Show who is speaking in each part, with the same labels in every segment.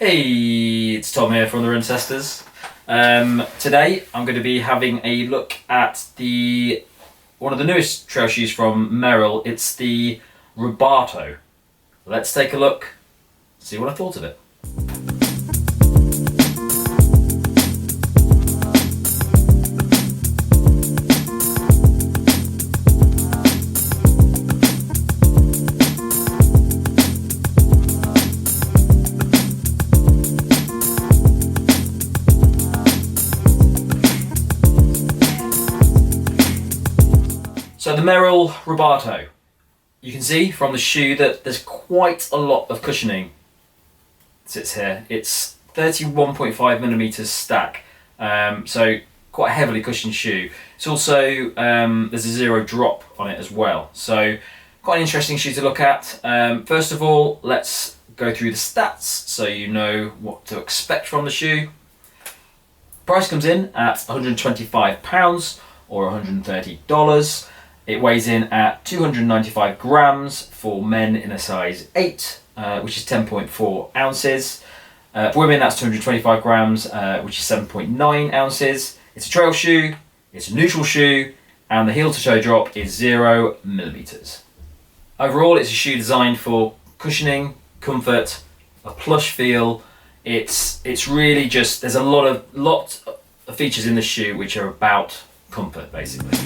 Speaker 1: Hey, it's Tom here from the Runcestors. Today I'm going to be having a look at one of the newest trail shoes from Merrell. It's the Rubato. Let's take a look, see what I thought of it. So the Merrell Rubato, you can see from the shoe that there's quite a lot of cushioning sits here. It's 31.5mm stack, so quite a heavily cushioned shoe. It's also, there's a zero drop on it as well, so quite an interesting shoe to look at. First of all, let's go through the stats so you know what to expect from the shoe. Price comes in at £125 or $130. It weighs in at 295 grams for men in a size 8, which is 10.4 ounces. For women, that's 225 grams, which is 7.9 ounces. It's a trail shoe, it's a neutral shoe, and the heel to toe drop is 0mm. Overall, it's a shoe designed for cushioning, comfort, a plush feel. It's really just, there's a lot of features in the shoe which are about comfort, basically.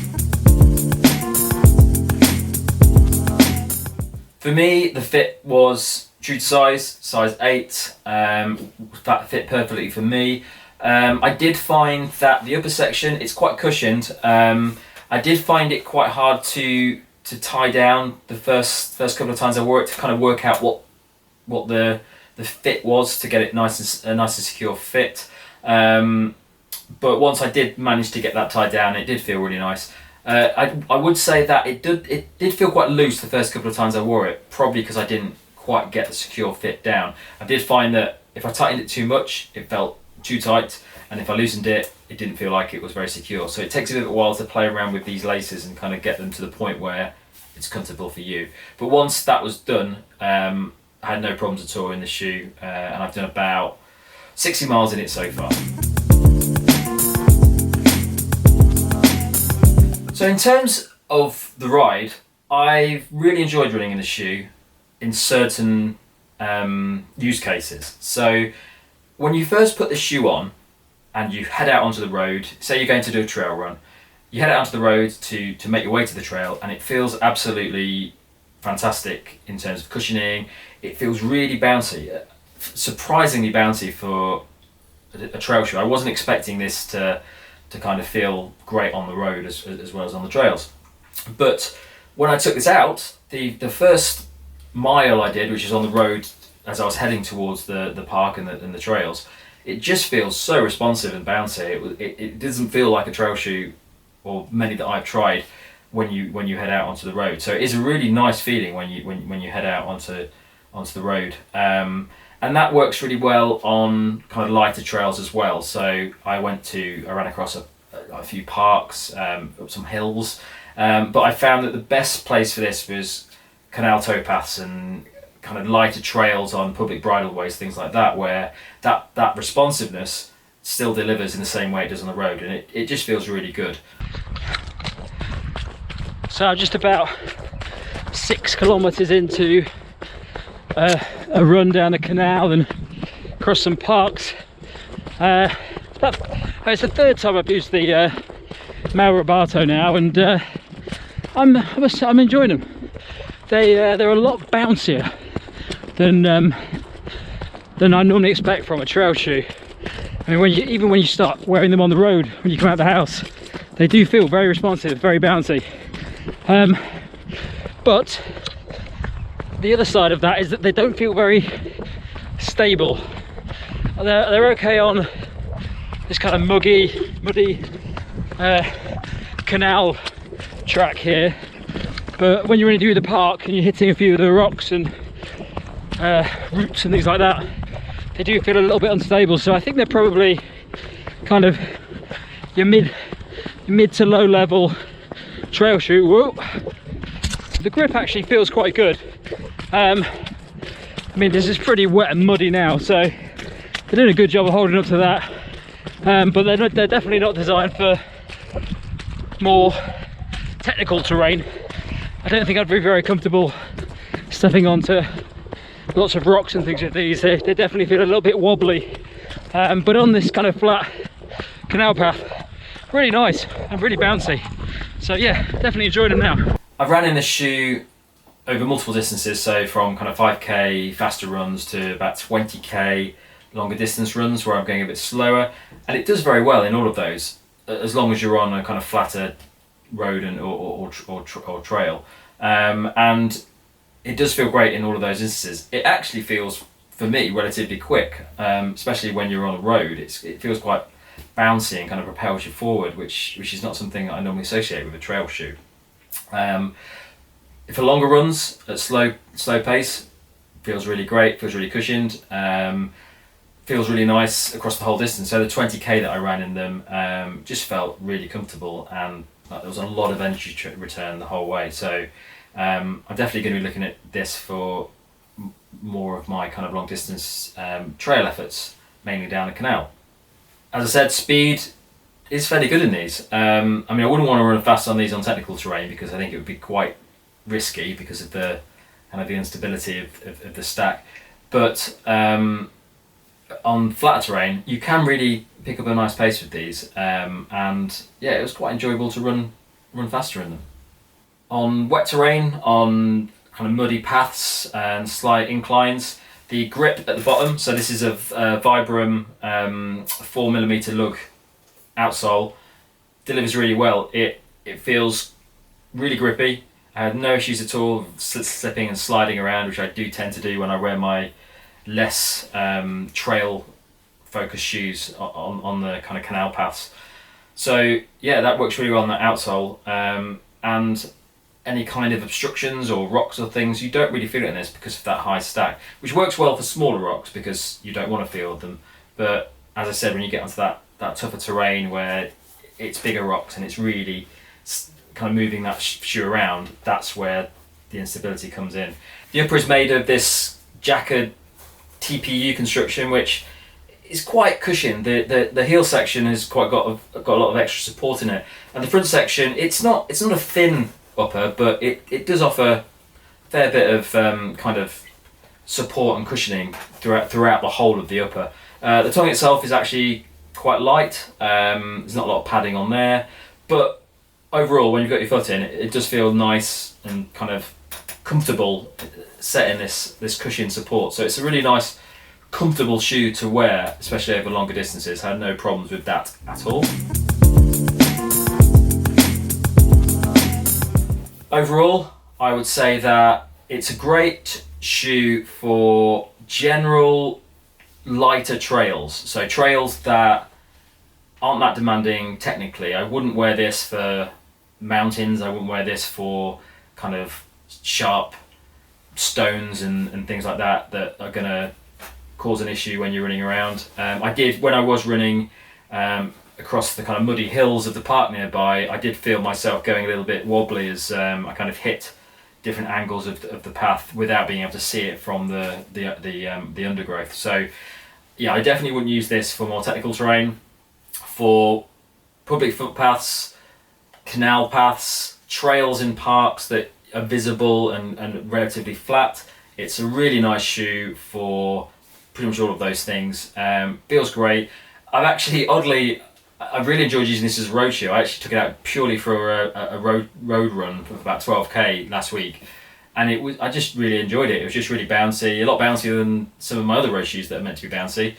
Speaker 1: For me, the fit was true to size 8. That fit perfectly for me. I did find that the upper section, it's quite cushioned. I did find it quite hard to tie down the first couple of times I wore it, to kind of work out what the fit was, to get it a nice and secure fit. But once I did manage to get that tied down, it did feel really nice. I would say that it did feel quite loose the first couple of times I wore it, probably because I didn't quite get the secure fit down. I did find that if I tightened it too much, it felt too tight, and if I loosened it, it didn't feel like it was very secure. So it takes a little while to play around with these laces and kind of get them to the point where it's comfortable for you. But once that was done, I had no problems at all in the shoe, and I've done about 60 miles in it so far. So in terms of the ride, I've really enjoyed running in the shoe in certain use cases. So when you first put the shoe on and you head out onto the road, say you're going to do a trail run, you head out onto the road to make your way to the trail, and it feels absolutely fantastic in terms of cushioning. It feels really bouncy, surprisingly bouncy for a trail shoe. I wasn't expecting this to kind of feel great on the road as well as on the trails. But when I took this out, the first mile I did, which is on the road as I was heading towards the park and the trails, it just feels so responsive and bouncy. It doesn't feel like a trail shoe, or many that I've tried, when you head out onto the road. So it is a really nice feeling when you head out onto the road. And that works really well on kind of lighter trails as well. So I ran across a few parks, up some hills, but I found that the best place for this was canal towpaths and kind of lighter trails on public bridleways, things like that, where that responsiveness still delivers in the same way it does on the road, and it just feels really good.
Speaker 2: So I'm just about 6 kilometers into a run down a canal and across some parks. It's the third time I've used the Merrell Rubato now, and I'm enjoying them. They're a lot bouncier than I normally expect from a trail shoe. I mean, even when you start wearing them on the road, when you come out of the house, they do feel very responsive, very bouncy. But the other side of that is that they don't feel very stable. They're okay on this kind of muddy canal track here, but when you're running through the park and you're hitting a few of the rocks and roots and things like that, they do feel a little bit unstable. So I think they're probably kind of your mid to low level trail shoe. Whoa. The grip actually feels quite good. I mean, this is pretty wet and muddy now, so they're doing a good job of holding up to that, but they're definitely not designed for more technical terrain. I don't think I'd be very comfortable stepping onto lots of rocks and things with these. They definitely feel a little bit wobbly, but on this kind of flat canal path, really nice and really bouncy. So yeah, definitely enjoying them now.
Speaker 1: I've ran in this shoe over multiple distances, so from kind of 5k faster runs to about 20k longer distance runs where I'm going a bit slower, and it does very well in all of those, as long as you're on a kind of flatter road or trail, and it does feel great in all of those instances. It actually feels, for me, relatively quick, especially when you're on a road. It feels quite bouncy and kind of propels you forward, which is not something that I normally associate with a trail shoe. For longer runs at slow pace, feels really great, feels really cushioned, feels really nice across the whole distance. So the 20k that I ran in them just felt really comfortable, and there was a lot of energy return the whole way. So I'm definitely going to be looking at this for more of my kind of long distance trail efforts, mainly down the canal. As I said, speed is fairly good in these. I mean, I wouldn't want to run fast on these on technical terrain because I think it would be quite risky because of the kind of the instability of the stack. But on flatter terrain, you can really pick up a nice pace with these, and yeah, it was quite enjoyable to run faster in them. On wet terrain, on kind of muddy paths and slight inclines, the grip at the bottom, so this is a Vibram 4mm lug outsole, delivers really well. It feels really grippy. I had no issues at all slipping and sliding around, which I do tend to do when I wear my less trail focused shoes on the kind of canal paths. So yeah, that works really well on that outsole, and any kind of obstructions or rocks or things, you don't really feel it in this because of that high stack, which works well for smaller rocks because you don't want to feel them. But as I said, when you get onto that tougher terrain where it's bigger rocks and it's really kind of moving that shoe around, that's where the instability comes in. The upper is made of this jackered TPU construction, which is quite cushioned. The heel section has got a lot of extra support in it, and the front section, it's not a thin upper, but it does offer a fair bit of kind of support and cushioning throughout the whole of the upper. The tongue itself is actually quite light. There's not a lot of padding on there, but overall, when you've got your foot in, it does feel nice and kind of comfortable setting this cushion support. So it's a really nice, comfortable shoe to wear, especially over longer distances. I had no problems with that at all. Overall, I would say that it's a great shoe for general lighter trails. So trails that aren't that demanding technically. I wouldn't wear this for mountains. I wouldn't wear this for kind of sharp stones and things like that are going to cause an issue when you're running around. I did, when I was running across the kind of muddy hills of the park nearby, I did feel myself going a little bit wobbly as I kind of hit different angles of the path without being able to see it from the undergrowth. So yeah, I definitely wouldn't use this for more technical terrain. For public footpaths, canal paths, trails in parks that are visible and relatively flat, it's a really nice shoe for pretty much all of those things. Feels great. I've really enjoyed using this as a road shoe. I actually took it out purely for a road run of about 12k last week, and I just really enjoyed it. It was just really bouncy, a lot bouncier than some of my other road shoes that are meant to be bouncy.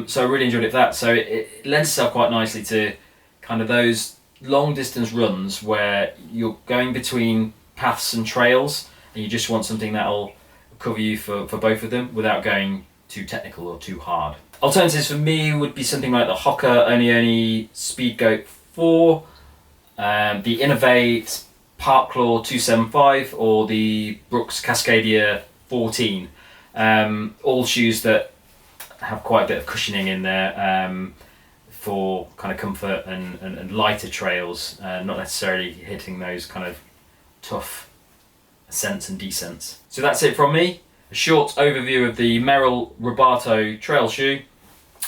Speaker 1: So I really enjoyed it for that. So it lends itself quite nicely to kind of those long distance runs where you're going between paths and trails and you just want something that'll cover you for both of them without going too technical or too hard. Alternatives for me would be something like the Hoka Oni Speedgoat 4, the Innovate Parklaw 275, or the Brooks Cascadia 14. All shoes that have quite a bit of cushioning in there for kind of comfort and lighter trails, not necessarily hitting those kind of tough ascents and descents. So that's it from me. A short overview of the Merrell Rubato trail shoe.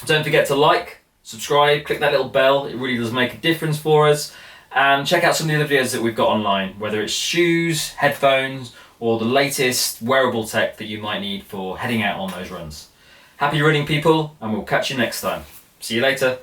Speaker 1: Don't forget to like, subscribe, click that little bell. It really does make a difference for us. And check out some of the other videos that we've got online, whether it's shoes, headphones, or the latest wearable tech that you might need for heading out on those runs. Happy running, people, and we'll catch you next time. See you later.